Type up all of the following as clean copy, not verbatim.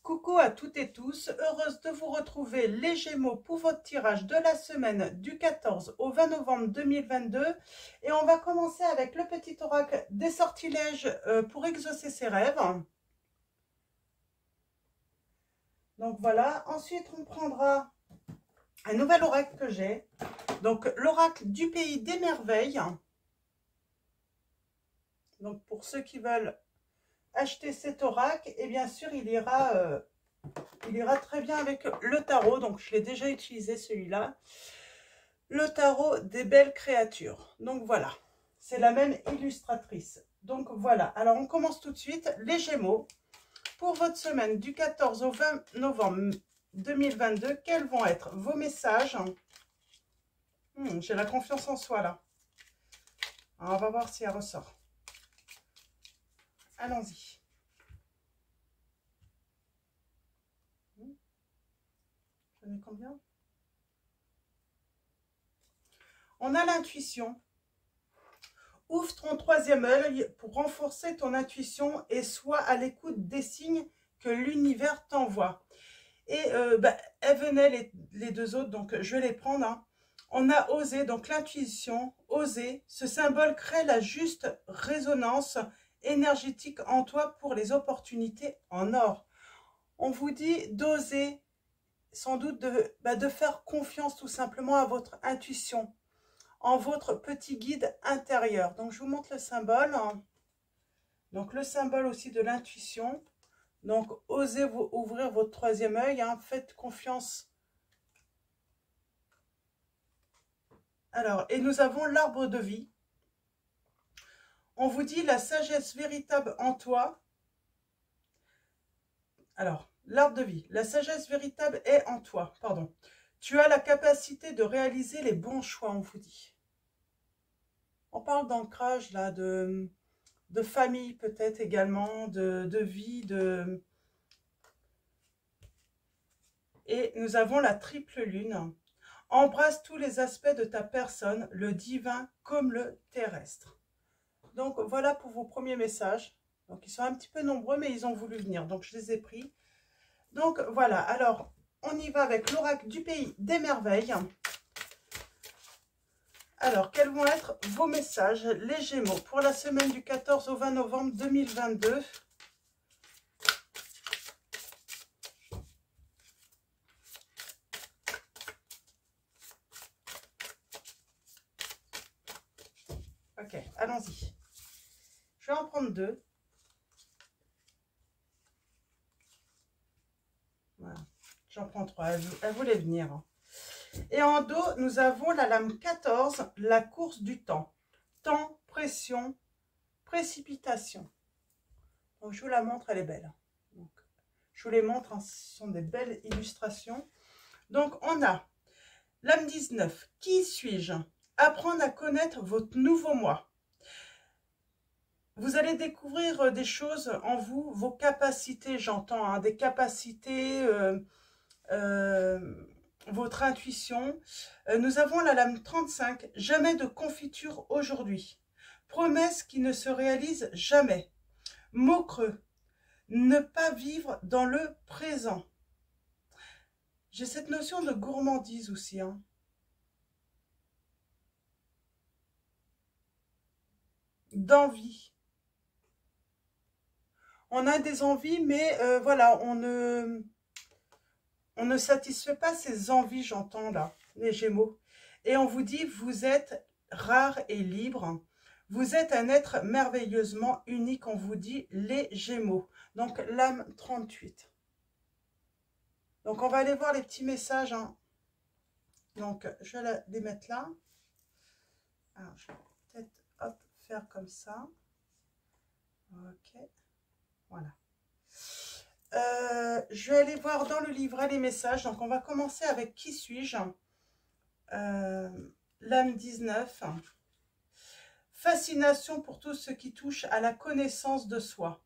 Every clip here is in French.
Coucou à toutes et tous, heureuse de vous retrouver les Gémeaux pour votre tirage de la semaine du 14 au 20 novembre 2022. Et on va commencer avec le petit oracle des sortilèges pour exaucer ses rêves. Donc voilà, ensuite on prendra un nouvel oracle que j'ai. Donc l'oracle du pays des merveilles. Donc pour ceux qui veulent acheter cet oracle, et bien sûr il ira très bien avec le tarot. Donc je l'ai déjà utilisé celui-là, le tarot des belles créatures. Donc voilà, c'est la même illustratrice. Donc voilà, alors on commence tout de suite. Les Gémeaux, pour votre semaine du 14 au 20 novembre 2022, quels vont être vos messages? J'ai la confiance en soi là. Alors, on va voir si elle ressort. Allons-y. J'en ai combien? On a l'intuition. Ouvre ton troisième œil pour renforcer ton intuition et sois à l'écoute des signes que l'univers t'envoie. Et elles venaient les deux autres, donc je vais les prendre. Hein. On a osé, donc l'intuition, oser. Ce symbole crée la juste résonance énergétique en toi pour les opportunités en or. On vous dit d'oser, sans doute de faire confiance tout simplement à votre intuition, en votre petit guide intérieur. Donc je vous montre le symbole. Donc le symbole aussi de l'intuition. Donc osez ouvrir votre troisième œil, hein, faites confiance. Alors, et nous avons l'arbre de vie. On vous dit la sagesse véritable en toi. Alors, l'arbre de vie, la sagesse véritable est en toi, pardon. Tu as la capacité de réaliser les bons choix, on vous dit. On parle d'ancrage là, de famille peut-être également, de vie, Et nous avons la triple lune. Embrasse tous les aspects de ta personne, le divin comme le terrestre. Donc voilà pour vos premiers messages. Donc ils sont un petit peu nombreux, mais ils ont voulu venir, donc je les ai pris. Donc voilà, alors on y va avec l'oracle du pays des merveilles. Alors, quels vont être vos messages, les Gémeaux, pour la semaine du 14 au 20 novembre 2022? Ok, allons-y. Je vais en prendre deux. Voilà, j'en prends trois. Elle voulait venir. Et en dos, nous avons la lame 14, la course du temps. Temps, pression, précipitation. Donc, je vous la montre, elle est belle. Donc, je vous les montre, hein, ce sont des belles illustrations. Donc, on a lame 19. Qui suis-je? Apprendre à connaître votre nouveau moi. Vous allez découvrir des choses en vous, vos capacités, j'entends, hein, des capacités, votre intuition. Nous avons la lame 35, jamais de confiture aujourd'hui. Promesse qui ne se réalise jamais. Mot creux, ne pas vivre dans le présent. J'ai cette notion de gourmandise aussi. Hein. D'envie. On a des envies, mais voilà, on ne satisfait pas ses envies, j'entends là, les Gémeaux. Et on vous dit, vous êtes rare et libre. Vous êtes un être merveilleusement unique, on vous dit, les Gémeaux. Donc, l'âme 38. Donc, on va aller voir les petits messages. Hein. Donc, je vais les mettre là. Alors, je vais peut-être, hop, faire comme ça. Ok, voilà. Je vais aller voir dans le livret les messages. Donc, on va commencer avec qui suis-je? L'âme 19. Fascination pour tout ce qui touche à la connaissance de soi.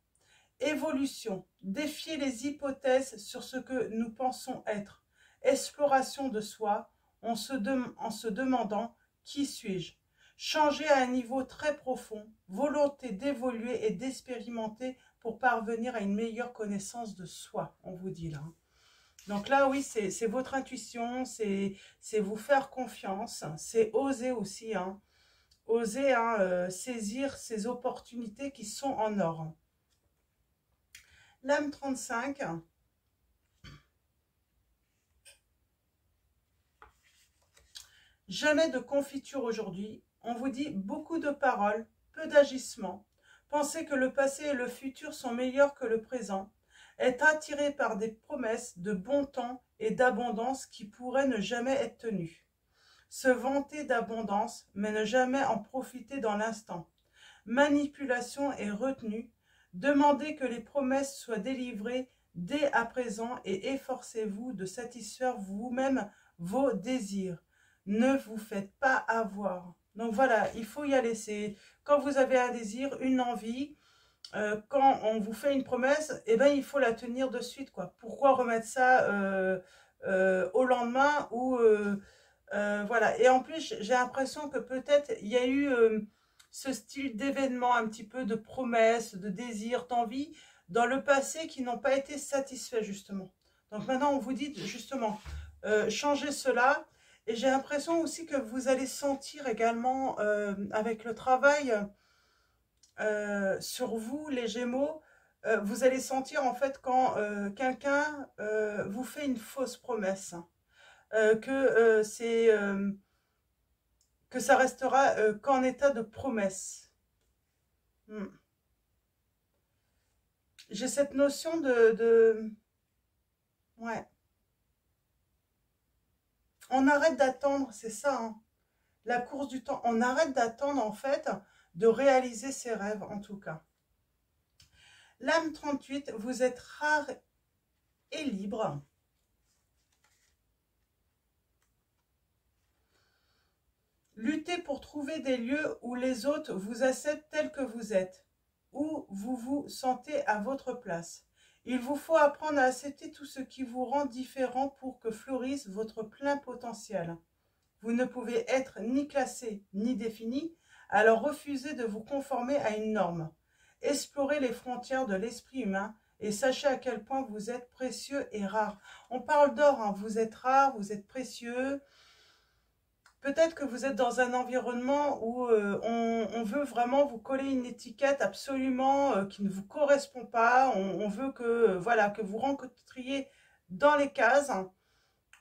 Évolution. Défier les hypothèses sur ce que nous pensons être. Exploration de soi en se demandant qui suis-je. Changer à un niveau très profond. Volonté d'évoluer et d'expérimenter pour parvenir à une meilleure connaissance de soi, on vous dit là. Donc là, oui, c'est votre intuition, c'est vous faire confiance, c'est oser aussi, hein. Oser saisir ces opportunités qui sont en or. L'âme 35. Jamais de confiture aujourd'hui. On vous dit beaucoup de paroles, peu d'agissements. Pensez que le passé et le futur sont meilleurs que le présent. Être attiré par des promesses de bon temps et d'abondance qui pourraient ne jamais être tenues. Se vanter d'abondance, mais ne jamais en profiter dans l'instant. Manipulation et retenue. Demandez que les promesses soient délivrées dès à présent et efforcez-vous de satisfaire vous-même vos désirs. Ne vous faites pas avoir. Donc voilà, il faut y aller. C'est quand vous avez un désir, une envie, quand on vous fait une promesse, eh ben, il faut la tenir de suite, quoi. Pourquoi remettre ça au lendemain ou voilà. Et en plus, j'ai l'impression que peut-être il y a eu ce style d'événement, un petit peu de promesses, de désirs, d'envie dans le passé qui n'ont pas été satisfaits justement. Donc maintenant, on vous dit justement, changez cela. Et j'ai l'impression aussi que vous allez sentir également avec le travail sur vous, les Gémeaux, vous allez sentir en fait quand quelqu'un vous fait une fausse promesse, que que ça restera qu'en état de promesse. J'ai cette notion ouais. On arrête d'attendre, c'est ça, hein. La course du temps. On arrête d'attendre en fait de réaliser ses rêves en tout cas. L'âme 38, vous êtes rare et libre. Luttez pour trouver des lieux où les autres vous acceptent tels que vous êtes, où vous vous sentez à votre place. Il vous faut apprendre à accepter tout ce qui vous rend différent pour que fleurisse votre plein potentiel. Vous ne pouvez être ni classé ni défini, alors refusez de vous conformer à une norme. Explorez les frontières de l'esprit humain et sachez à quel point vous êtes précieux et rare. On parle d'or, hein. Vous êtes rare, vous êtes précieux. Peut-être que vous êtes dans un environnement où on veut vraiment vous coller une étiquette absolument qui ne vous correspond pas. On veut que, voilà, que vous rencontriez dans les cases, hein,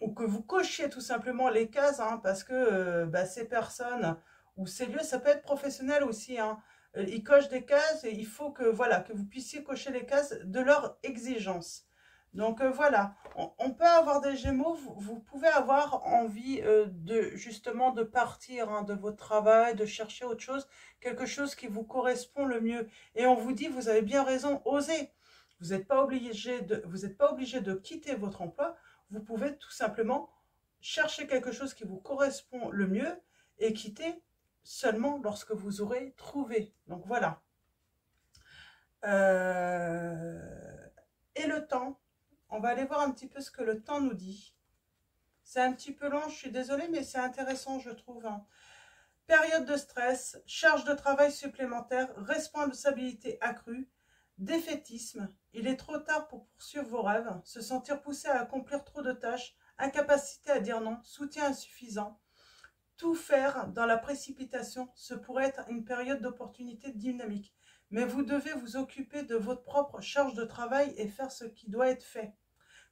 ou que vous cochiez tout simplement les cases, hein, parce que ces personnes ou ces lieux, ça peut être professionnel aussi, hein, ils cochent des cases et il faut que, voilà, que vous puissiez cocher les cases de leurs exigences. Donc voilà, on peut avoir des Gémeaux, vous pouvez avoir envie justement de partir, hein, de votre travail, de chercher autre chose, quelque chose qui vous correspond le mieux. Et on vous dit, vous avez bien raison, osez. Vous n'êtes pas obligé de quitter votre emploi, vous pouvez tout simplement chercher quelque chose qui vous correspond le mieux et quitter seulement lorsque vous aurez trouvé. Donc voilà. Et le temps. On va aller voir un petit peu ce que le temps nous dit. C'est un petit peu long, je suis désolée, mais c'est intéressant, je trouve, hein. Période de stress, charge de travail supplémentaire, responsabilité accrue, défaitisme. Il est trop tard pour poursuivre vos rêves, se sentir poussé à accomplir trop de tâches, incapacité à dire non, soutien insuffisant. Tout faire dans la précipitation, ce pourrait être une période d'opportunité dynamique. Mais vous devez vous occuper de votre propre charge de travail et faire ce qui doit être fait.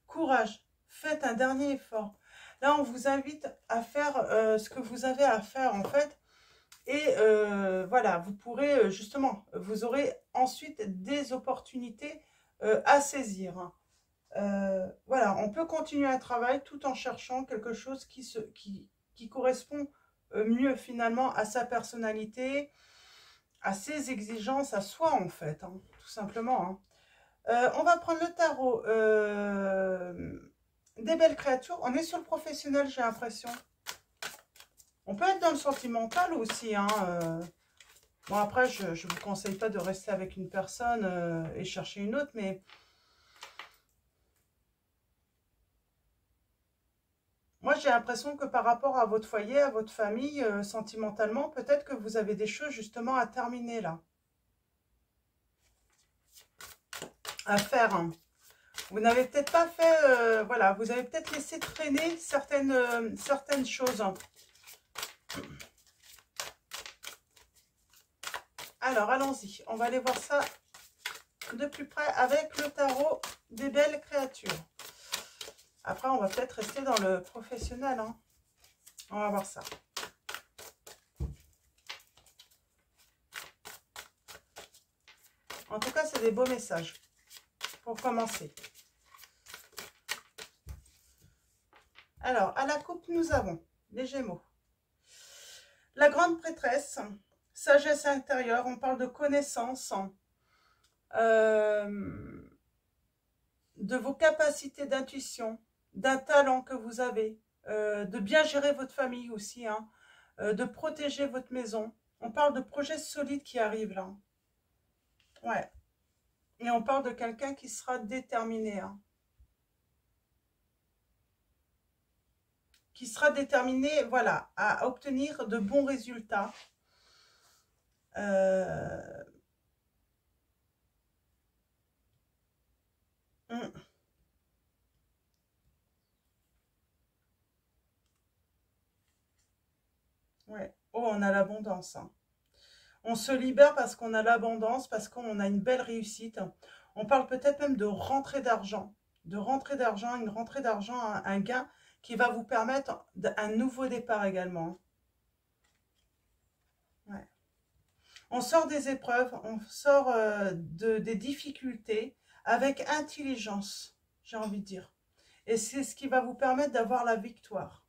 Courage, faites un dernier effort. Là, on vous invite à faire ce que vous avez à faire en fait. Et voilà, vous pourrez justement, vous aurez ensuite des opportunités à saisir. Voilà, on peut continuer un travail tout en cherchant quelque chose qui correspond mieux finalement à sa personnalité, à ses exigences, à soi en fait, hein, tout simplement. Hein. On va prendre le tarot des belles créatures. On est sur le professionnel, j'ai l'impression. On peut être dans le sentimental aussi. Hein, Bon, après, je ne vous conseille pas de rester avec une personne et chercher une autre, mais moi, j'ai l'impression que par rapport à votre foyer, à votre famille, sentimentalement, peut-être que vous avez des choses justement à terminer là. À faire. Hein. Vous n'avez peut-être pas fait, voilà, vous avez peut-être laissé traîner certaines choses. Alors, allons-y. On va aller voir ça de plus près avec le tarot des belles créatures. Après, on va peut-être rester dans le professionnel, hein. On va voir ça. En tout cas, c'est des beaux messages pour commencer. Alors, à la coupe, nous avons les Gémeaux. La grande prêtresse, sagesse intérieure, on parle de connaissance, de vos capacités d'intuition, d'un talent que vous avez, de bien gérer votre famille aussi, hein, de protéger votre maison. On parle de projets solides qui arrivent là. Ouais. Et on parle de quelqu'un qui sera déterminé, hein. Qui sera déterminé, voilà, à obtenir de bons résultats. Ouais. Oh, on a l'abondance, hein. On se libère parce qu'on a l'abondance, parce qu'on a une belle réussite. On parle peut-être même de rentrée d'argent. De rentrée d'argent, une rentrée d'argent, un gain qui va vous permettre un nouveau départ également. Ouais. On sort des épreuves, on sort des difficultés avec intelligence, j'ai envie de dire. Et c'est ce qui va vous permettre d'avoir la victoire.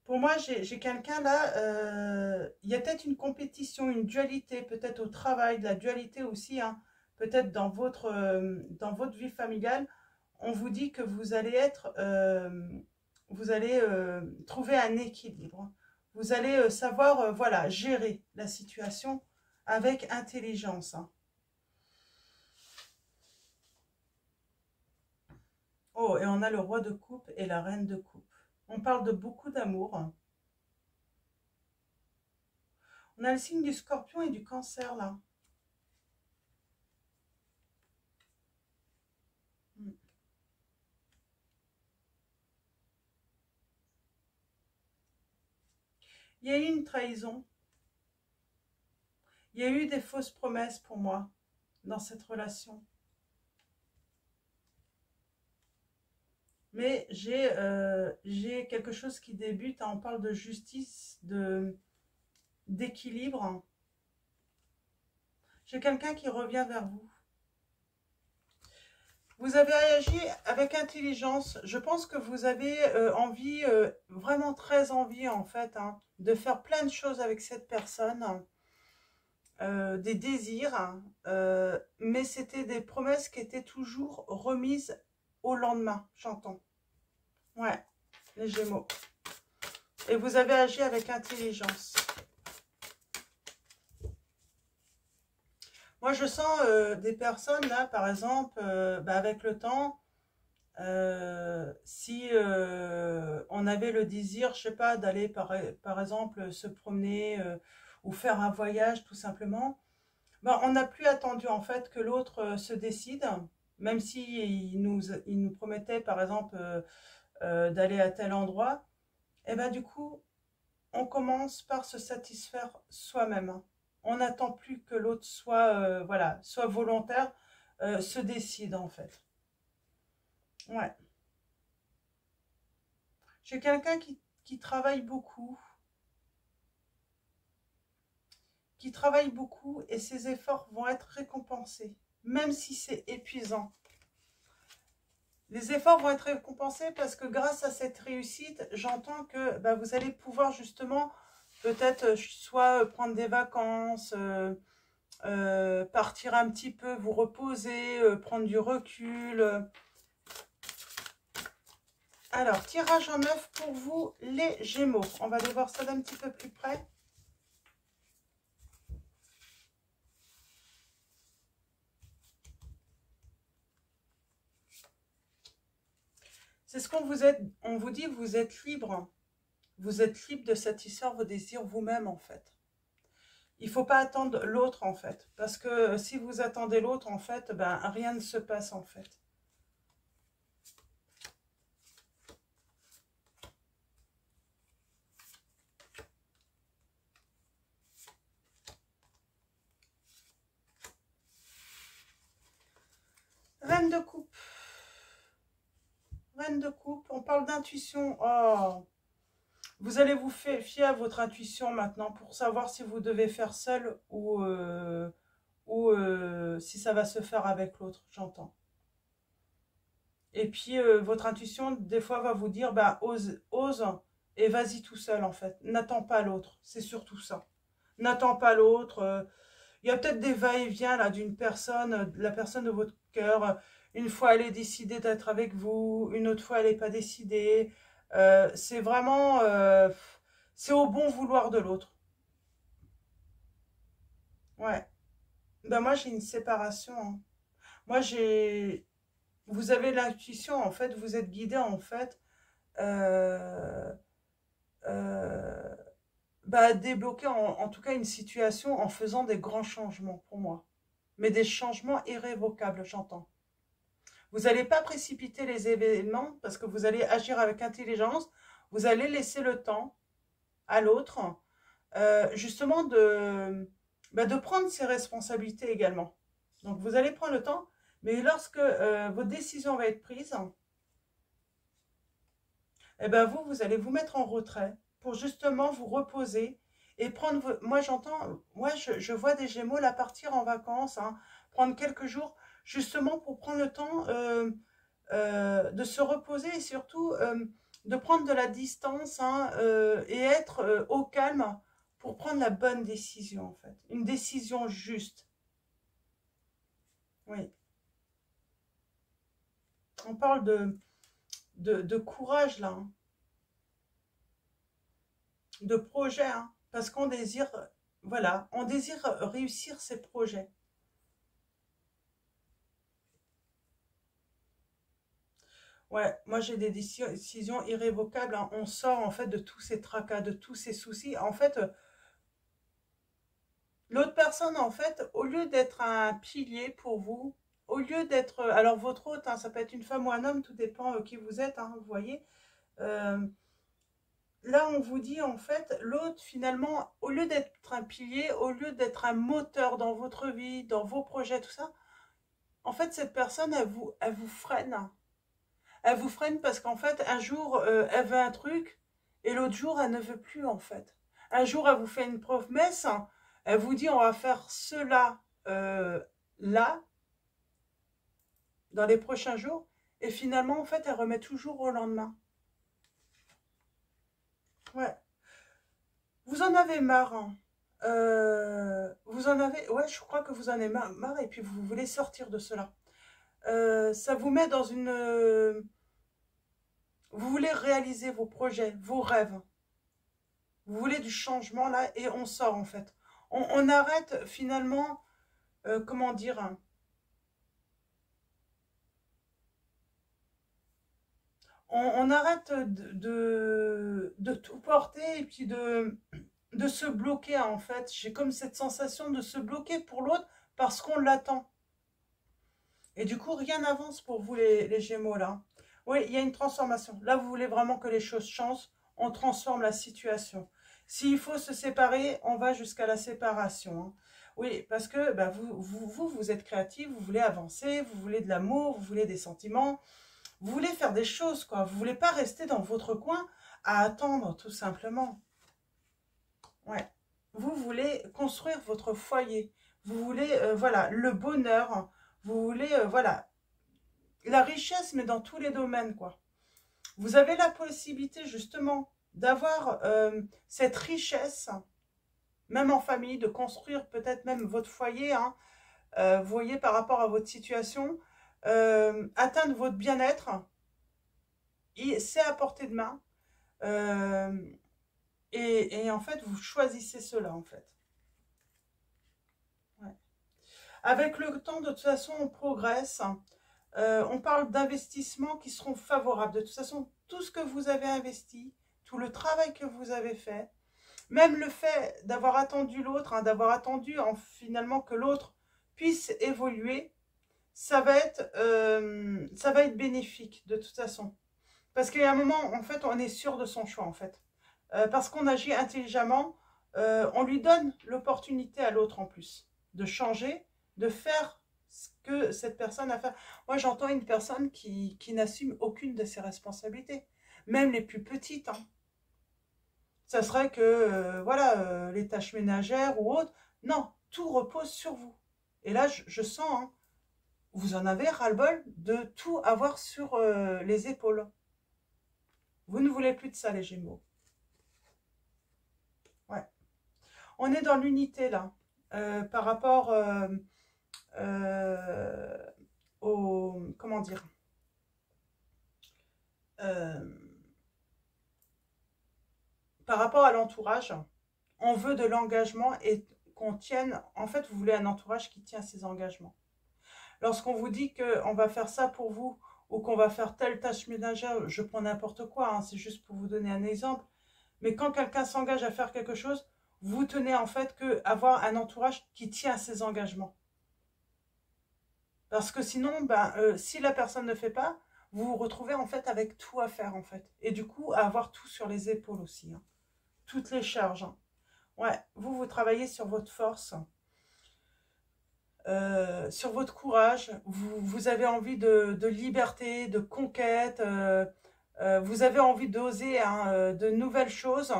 Pour moi, j'ai quelqu'un là, il y a peut-être une compétition, une dualité, peut-être au travail, de la dualité aussi, hein, peut-être dans votre vie familiale. On vous dit que vous allez trouver un équilibre. Vous allez savoir, voilà, gérer la situation avec intelligence, hein. Oh, et on a le roi de coupe et la reine de coupe. On parle de beaucoup d'amour. On a le signe du scorpion et du cancer là. Il y a eu une trahison. Il y a eu des fausses promesses pour moi dans cette relation. Mais j'ai quelque chose qui débute, hein, on parle de justice, d'équilibre. J'ai quelqu'un qui revient vers vous. Vous avez agi avec intelligence. Je pense que vous avez envie, vraiment très envie en fait, hein, de faire plein de choses avec cette personne. Des désirs, mais c'était des promesses qui étaient toujours remises au lendemain, j'entends. Ouais, les Gémeaux. Et vous avez agi avec intelligence. Moi, je sens des personnes, là, par exemple, avec le temps, si on avait le désir, je sais pas, d'aller, par exemple, se promener ou faire un voyage, tout simplement, on n'a plus attendu, en fait, que l'autre se décide, même si il nous promettait, par exemple, d'aller à tel endroit. Et du coup, on commence par se satisfaire soi-même, hein. On n'attend plus que l'autre soit, voilà, soit volontaire, se décide en fait. Ouais. J'ai quelqu'un qui travaille beaucoup, et ses efforts vont être récompensés, même si c'est épuisant. Les efforts vont être récompensés parce que grâce à cette réussite, j'entends que vous allez pouvoir justement peut-être soit prendre des vacances, partir un petit peu, vous reposer, prendre du recul. Alors, tirage en neuf pour vous, les Gémeaux. On va aller voir ça d'un petit peu plus près. C'est ce qu'on vous dit, on vous dit, vous êtes libre. Vous êtes libre de satisfaire vos désirs vous-même, en fait. il ne faut pas attendre l'autre, en fait. Parce que si vous attendez l'autre, en fait, ben, rien ne se passe, en fait. Reine de coupe. Reine de coupe, on parle d'intuition. Oh, vous allez vous fier à votre intuition maintenant pour savoir si vous devez faire seul ou si ça va se faire avec l'autre, j'entends. Et puis, votre intuition, des fois, va vous dire, bah, ose et vas-y tout seul, en fait. N'attends pas l'autre, c'est surtout ça. N'attends pas l'autre. Il y a peut-être des va-et-vient, là, d'une personne, la personne de votre cœur. Une fois, elle est décidée d'être avec vous, une autre fois, elle n'est pas décidée. C'est vraiment... c'est au bon vouloir de l'autre. Ouais. Ben, moi, j'ai une séparation, hein. Moi, j'ai... Vous avez l'intuition, en fait, vous êtes guidé, en fait, euh, euh, bah, débloquer en tout cas une situation en faisant des grands changements pour moi. Mais des changements irrévocables, j'entends. Vous n'allez pas précipiter les événements parce que vous allez agir avec intelligence. Vous allez laisser le temps à l'autre, justement, de prendre ses responsabilités également. Donc, vous allez prendre le temps, mais lorsque votre décision va être prise, eh ben vous allez vous mettre en retrait pour justement vous reposer et prendre... Moi, j'entends, moi, je vois des Gémeaux là partir en vacances, hein, prendre quelques jours, justement pour prendre le temps de se reposer et surtout de prendre de la distance, hein, et être au calme pour prendre la bonne décision, en fait. Une décision juste. Oui. On parle de courage, là, hein, de projet, hein, parce qu'on désire, voilà, on désire réussir ses projets. Ouais, moi j'ai des décisions irrévocables, hein. On sort en fait de tous ces tracas, de tous ces soucis. En fait, l'autre personne, en fait, au lieu d'être un pilier pour vous, au lieu d'être... alors votre hôte, hein, ça peut être une femme ou un homme, tout dépend qui vous êtes, hein, vous voyez. Euh, Là, on vous dit, en fait, l'autre, finalement, au lieu d'être un pilier, au lieu d'être un moteur dans votre vie, dans vos projets, tout ça, en fait, cette personne, elle vous freine. Elle vous freine parce qu'en fait, un jour, elle veut un truc et l'autre jour, elle ne veut plus, en fait. Un jour, elle vous fait une promesse, elle vous dit, on va faire cela là, dans les prochains jours, et finalement, en fait, elle remet toujours au lendemain. Ouais. Vous en avez marre, hein. Vous en avez... Ouais, je crois que vous en avez marre et puis vous voulez sortir de cela. Ça vous met dans une... vous voulez réaliser vos projets, vos rêves. Vous voulez du changement là et on sort en fait. On arrête finalement, comment dire, hein, on arrête de tout porter et puis de se bloquer en fait. J'ai comme cette sensation de se bloquer pour l'autre parce qu'on l'attend. Et du coup, rien n'avance pour vous les Gémeaux là. Oui, il y a une transformation. Là, vous voulez vraiment que les choses changent. On transforme la situation. S'il faut se séparer, on va jusqu'à la séparation, hein. Oui, parce que bah, vous êtes créatif, vous voulez avancer, vous voulez de l'amour, vous voulez des sentiments, vous voulez faire des choses, quoi. Vous voulez pas rester dans votre coin à attendre, tout simplement. Ouais. Vous voulez construire votre foyer. Vous voulez, voilà, le bonheur. Vous voulez, voilà, la richesse, mais dans tous les domaines, quoi. Vous avez la possibilité, justement, d'avoir cette richesse, même en famille, de construire peut-être même votre foyer, hein, vous voyez, par rapport à votre situation, atteindre votre bien-être, c'est à portée de main. Euh, et en fait, vous choisissez cela, en fait. Ouais. Avec le temps, de toute façon, on progresse. On parle d'investissements qui seront favorables. De toute façon, tout ce que vous avez investi, tout le travail que vous avez fait, Même le fait d'avoir attendu l'autre, hein, d'avoir attendu finalement que l'autre puisse évoluer, ça va être bénéfique de toute façon. Parce qu'il y a un moment, en fait, on est sûr de son choix, en fait. Parce qu'on agit intelligemment, on lui donne l'opportunité à l'autre en plus de changer, de faire ce que cette personne a fait. Moi, j'entends une personne qui n'assume aucune de ses responsabilités, même les plus petites. Hein. Ça serait que, voilà, les tâches ménagères ou autres. Non, tout repose sur vous. Et là, je sens, hein, vous en avez ras-le-bol de tout avoir sur les épaules. Vous ne voulez plus de ça, les Gémeaux. Ouais. On est dans l'unité, là, par rapport au... Comment dire par rapport à l'entourage, on veut de l'engagement et qu'on tienne... En fait, vous voulez un entourage qui tient ses engagements. Lorsqu'on vous dit qu'on va faire ça pour vous ou qu'on va faire telle tâche ménagère, je prends n'importe quoi, hein, c'est juste pour vous donner un exemple. Mais quand quelqu'un s'engage à faire quelque chose, vous tenez en fait qu'avoir un entourage qui tient à ses engagements. Parce que sinon, si la personne ne fait pas, vous vous retrouvez en fait avec tout à faire en fait. Et du coup, à avoir tout sur les épaules aussi. Hein. Toutes les charges. Hein. Ouais, vous travaillez sur votre force. Sur votre courage, vous avez envie de liberté, de conquête, vous avez envie d'oser hein, de nouvelles choses,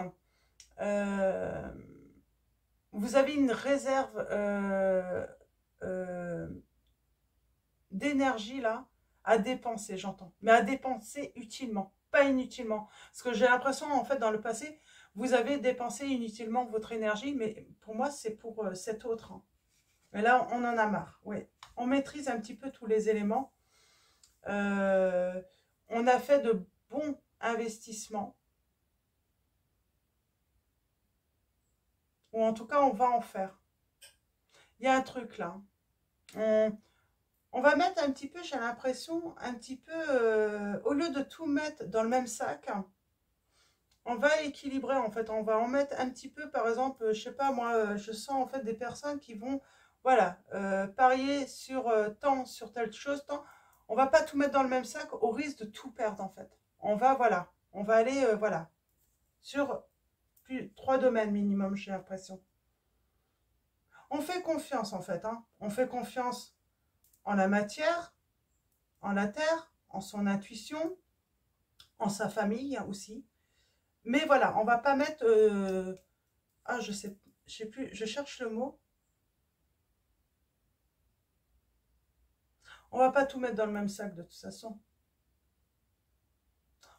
vous avez une réserve d'énergie là à dépenser, j'entends, mais à dépenser utilement, pas inutilement, parce que j'ai l'impression en fait dans le passé, vous avez dépensé inutilement votre énergie, mais pour moi c'est pour cet autre. Hein. Mais là, on en a marre, oui. On maîtrise un petit peu tous les éléments. On a fait de bons investissements. Ou en tout cas, on va en faire. Il y a un truc là. On va mettre un petit peu, j'ai l'impression, un petit peu, au lieu de tout mettre dans le même sac, on va équilibrer en fait. On va en mettre un petit peu, par exemple, je sais pas, moi, je sens en fait des personnes qui vont... Voilà, parier sur tant, sur telle chose, tant. On va pas tout mettre dans le même sac au risque de tout perdre en fait. On va, voilà, on va aller, voilà, sur 3 domaines minimum, j'ai l'impression. On fait confiance en fait, hein. On fait confiance en la matière, en la terre, en son intuition, en sa famille aussi. Mais voilà, on va pas mettre... ah, je sais plus, je cherche le mot. On va pas tout mettre dans le même sac de toute façon.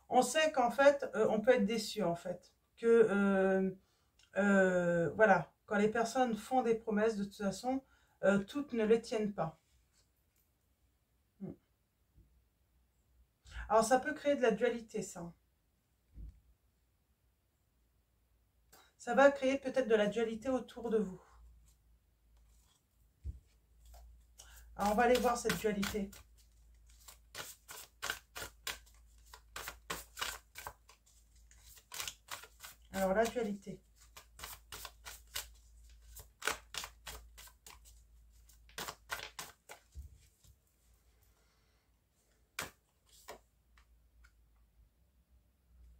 On sait qu'en fait, on peut être déçu en fait. Que, voilà, quand les personnes font des promesses, de toute façon, toutes ne les tiennent pas. Alors, ça peut créer de la dualité, ça. Ça va créer peut-être de la dualité autour de vous. Alors, on va aller voir cette dualité. Alors, la dualité.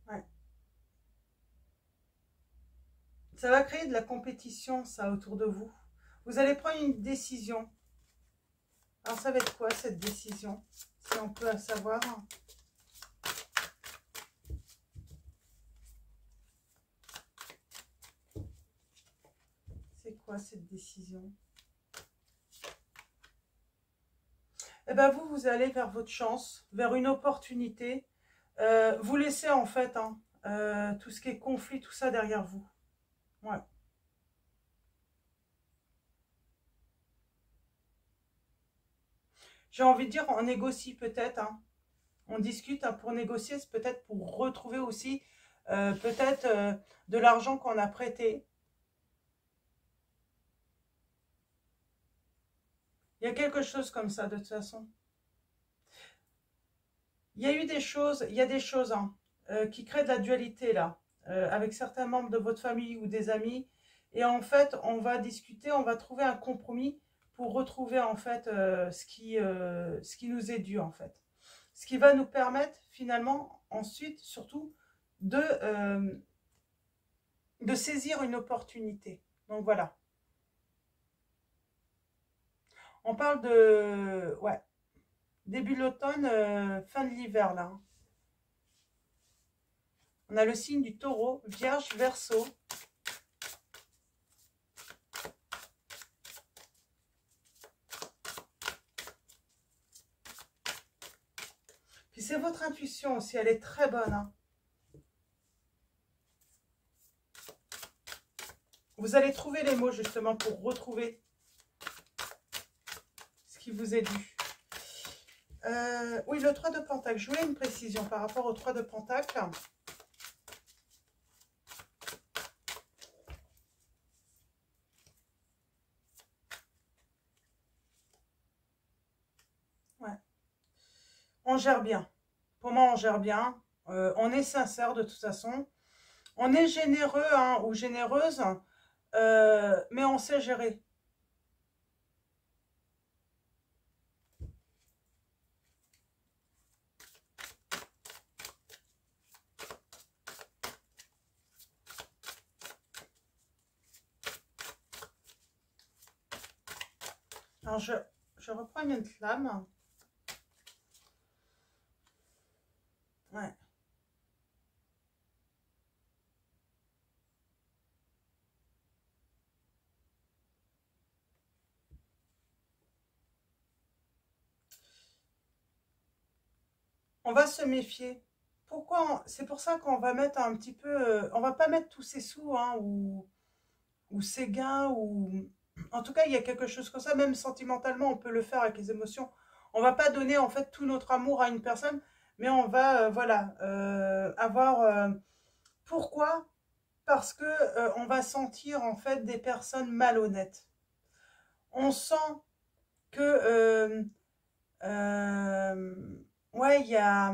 Ouais. Ça va créer de la compétition, ça, autour de vous. Vous allez prendre une décision. Alors, ça va être quoi, cette décision? Si on peut savoir. C'est quoi, cette décision? Eh bien, vous allez vers votre chance, vers une opportunité. Vous laissez, en fait, hein, tout ce qui est conflit, tout ça derrière vous. Ouais. J'ai envie de dire, on négocie peut-être, hein. On discute hein, pour négocier, c'est peut-être pour retrouver aussi peut-être de l'argent qu'on a prêté. Il y a quelque chose comme ça de toute façon. Il y a eu des choses, il y a des choses hein, qui créent de la dualité là. avec certains membres de votre famille ou des amis. Et en fait, on va discuter, on va trouver un compromis pour retrouver en fait ce qui nous est dû en fait. Ce qui va nous permettre finalement ensuite surtout de saisir une opportunité. Donc voilà. On parle de ouais, début de l'automne, fin de l'hiver là. On a le signe du taureau, Vierge, Verseau. Puis c'est votre intuition aussi, elle est très bonne. Hein. Vous allez trouver les mots justement pour retrouver ce qui vous est dû. Oui, le 3 de Pentacle. Je voulais une précision par rapport au 3 de Pentacle. Ouais. On gère bien. Pour moi, on gère bien. On est sincère de toute façon. On est généreux hein, ou généreuse, mais on sait gérer. Alors, je reprends une flamme. Ouais. On va se méfier. Pourquoi? C'est pour ça qu'on va mettre un petit peu... on va pas mettre tous ses sous, hein, ou ses gains, ou... En tout cas, il y a quelque chose comme ça, même sentimentalement, on peut le faire avec les émotions. On va pas donner, en fait, tout notre amour à une personne, mais on va, voilà, avoir... pourquoi? Parce que on va sentir, en fait, des personnes malhonnêtes. On sent que... ouais, il y a...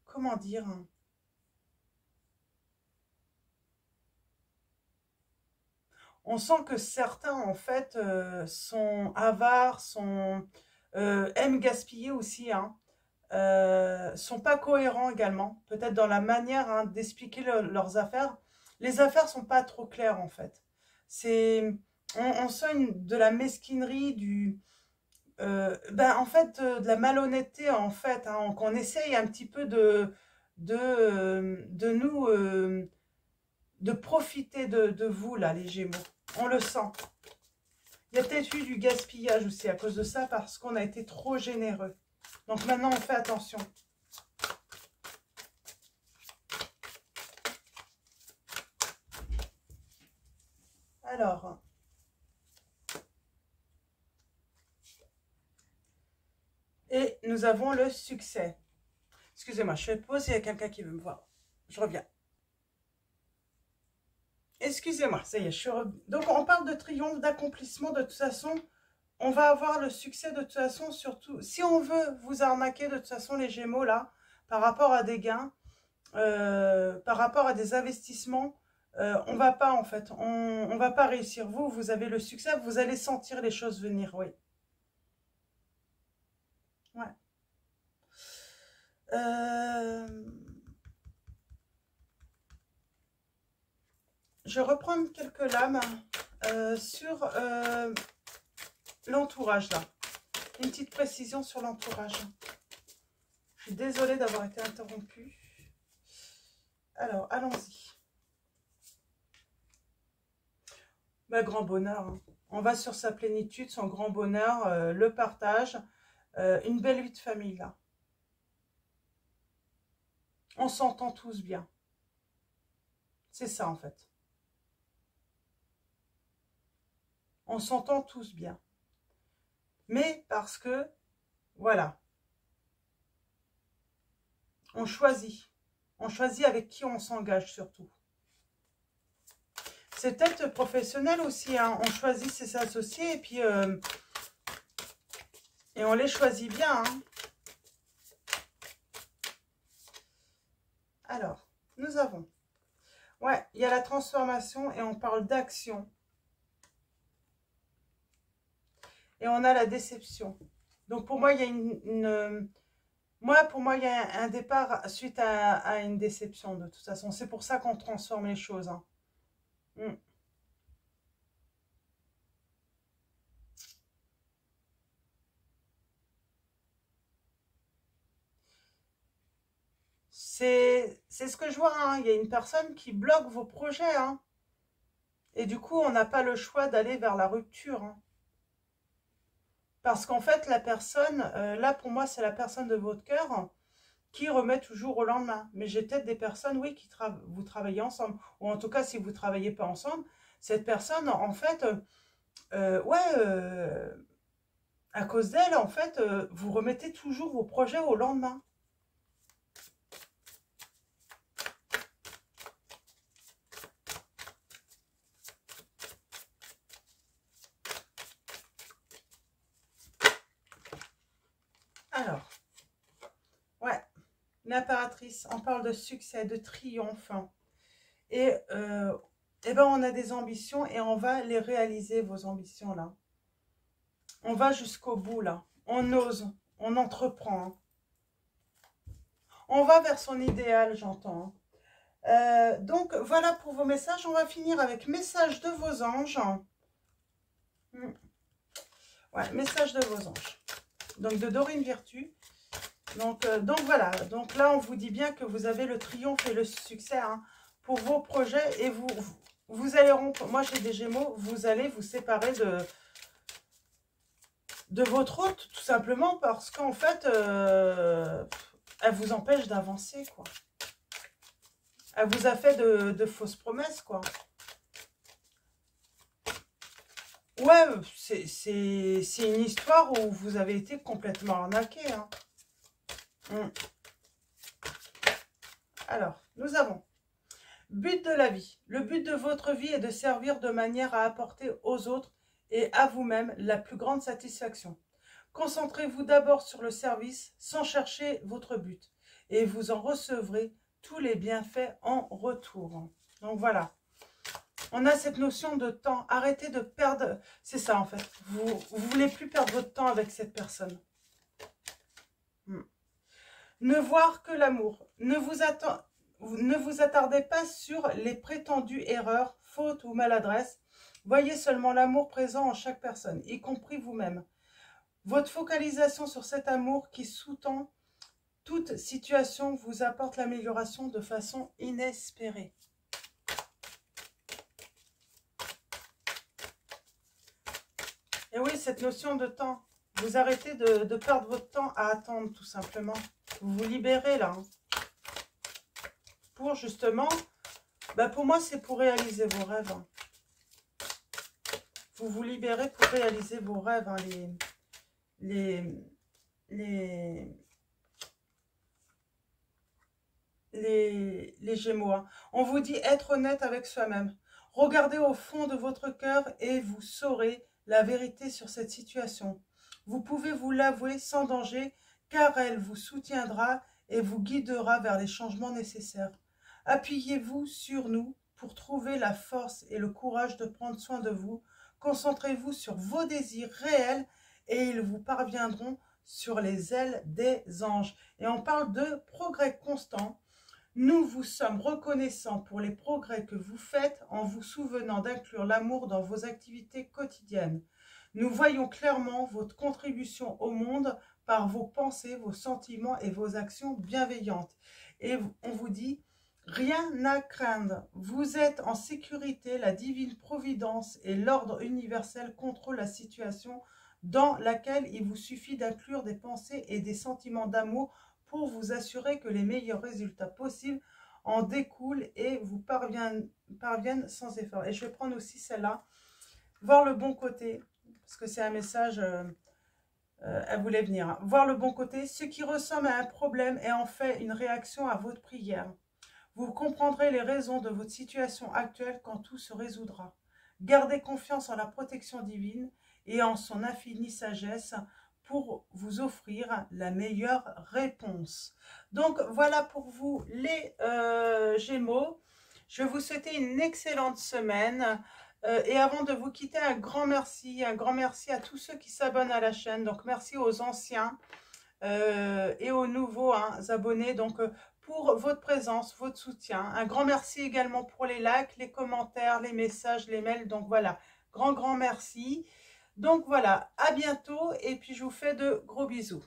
Comment dire? On sent que certains, en fait, sont avares, aiment gaspiller aussi, hein, sont pas cohérents également, peut-être dans la manière hein, d'expliquer leurs affaires. Les affaires sont pas trop claires, en fait. C'est, on sent de la mesquinerie, ben, en fait, de la malhonnêteté, en fait, hein, qu'on essaye un petit peu de nous, de profiter de vous, là, les Gémeaux. On le sent. Il y a peut-être eu du gaspillage aussi à cause de ça, parce qu'on a été trop généreux. Donc maintenant, on fait attention. Alors. Et nous avons le succès. Excusez-moi, je fais pause, il y a quelqu'un qui veut me voir. Je reviens. Excusez-moi, ça y est, je suis revenue. Donc, on parle de triomphe, d'accomplissement. De toute façon, on va avoir le succès de toute façon, surtout. Si on veut vous arnaquer, de toute façon, les Gémeaux, là, par rapport à des gains, par rapport à des investissements, on va pas, en fait. On va pas réussir. Vous avez le succès, vous allez sentir les choses venir, oui. Ouais. Je vais reprendre quelques lames sur l'entourage là. Une petite précision sur l'entourage. Je suis désolée d'avoir été interrompue. Alors, allons-y. Bah, grand bonheur. Hein. On va sur sa plénitude, son grand bonheur, le partage, une belle vie de famille là. On s'entend tous bien. C'est ça en fait. On s'entend tous bien. Mais parce que, voilà, on choisit. On choisit avec qui on s'engage surtout. C'est peut-être professionnel aussi. Hein. On choisit ses associés et puis et on les choisit bien. Hein. Alors, nous avons... Ouais, il y a la transformation et on parle d'action. Et on a la déception. Donc pour moi, il y a pour moi, il y a un départ suite à une déception de toute façon. C'est pour ça qu'on transforme les choses. Hein. Mm. C'est ce que je vois. Hein. Il y a une personne qui bloque vos projets. Hein. Et du coup, on n'a pas le choix d'aller vers la rupture. Hein. Parce qu'en fait, la personne, là pour moi, c'est la personne de votre cœur qui remet toujours au lendemain. Mais j'ai peut-être des personnes, oui, vous travaillez ensemble. Ou en tout cas, si vous ne travaillez pas ensemble, cette personne, en fait, ouais, à cause d'elle, en fait, vous remettez toujours vos projets au lendemain. Alors, ouais, l'impératrice, on parle de succès, de triomphe. Et, eh ben, on a des ambitions et on va les réaliser, vos ambitions, là. On va jusqu'au bout, là. On ose, on entreprend. Hein. On va vers son idéal, j'entends. Donc, voilà pour vos messages. On va finir avec message de vos anges. Ouais, message de vos anges. Donc, de Dorine Virtue. Donc voilà. Donc là, on vous dit bien que vous avez le triomphe et le succès hein, pour vos projets. Et vous allez rompre. Moi, j'ai des Gémeaux. Vous allez vous séparer de votre hôte, tout simplement parce qu'en fait, elle vous empêche d'avancer, quoi. Elle vous a fait de fausses promesses, quoi. Ouais, c'est une histoire où vous avez été complètement arnaqué. Hein. Alors, nous avons but de la vie. Le but de votre vie est de servir de manière à apporter aux autres et à vous-même la plus grande satisfaction. Concentrez-vous d'abord sur le service sans chercher votre but et vous en recevrez tous les bienfaits en retour. Donc voilà. On a cette notion de temps. Arrêtez de perdre. C'est ça en fait. Vous ne voulez plus perdre votre temps avec cette personne. Ne voir que l'amour. Ne vous attardez pas sur les prétendues erreurs, fautes ou maladresses. Voyez seulement l'amour présent en chaque personne, y compris vous-même. Votre focalisation sur cet amour qui sous-tend toute situation vous apporte l'amélioration de façon inespérée. Et oui, cette notion de temps. Vous arrêtez de perdre votre temps à attendre, tout simplement. Vous vous libérez, là. Hein. Pour, justement, pour moi, c'est pour réaliser vos rêves. Hein. Vous vous libérez pour réaliser vos rêves, hein, les Gémeaux. Hein. On vous dit être honnête avec soi-même. Regardez au fond de votre cœur et vous saurez la vérité sur cette situation. Vous pouvez vous l'avouer sans danger car elle vous soutiendra et vous guidera vers les changements nécessaires. Appuyez-vous sur nous pour trouver la force et le courage de prendre soin de vous. Concentrez-vous sur vos désirs réels et ils vous parviendront sur les ailes des anges. Et on parle de progrès constant. Nous vous sommes reconnaissants pour les progrès que vous faites en vous souvenant d'inclure l'amour dans vos activités quotidiennes. Nous voyons clairement votre contribution au monde par vos pensées, vos sentiments et vos actions bienveillantes. Et on vous dit, rien à craindre. Vous êtes en sécurité, la divine providence et l'ordre universel contrôlent la situation dans laquelle il vous suffit d'inclure des pensées et des sentiments d'amour pour vous assurer que les meilleurs résultats possibles en découlent et vous parviennent sans effort. Et je vais prendre aussi celle-là, voir le bon côté, parce que c'est un message, elle voulait venir. Hein. Voir le bon côté, ce qui ressemble à un problème est en fait une réaction à votre prière. Vous comprendrez les raisons de votre situation actuelle quand tout se résoudra. Gardez confiance en la protection divine et en son infinie sagesse pour vous offrir la meilleure réponse. Donc voilà pour vous les Gémeaux. Je vais vous souhaiter une excellente semaine. Et avant de vous quitter, un grand merci à tous ceux qui s'abonnent à la chaîne. Donc merci aux anciens et aux nouveaux abonnés. Donc pour votre présence, votre soutien. Un grand merci également pour les likes, les commentaires, les messages, les mails. Donc voilà, grand merci. Donc voilà, à bientôt et puis je vous fais de gros bisous.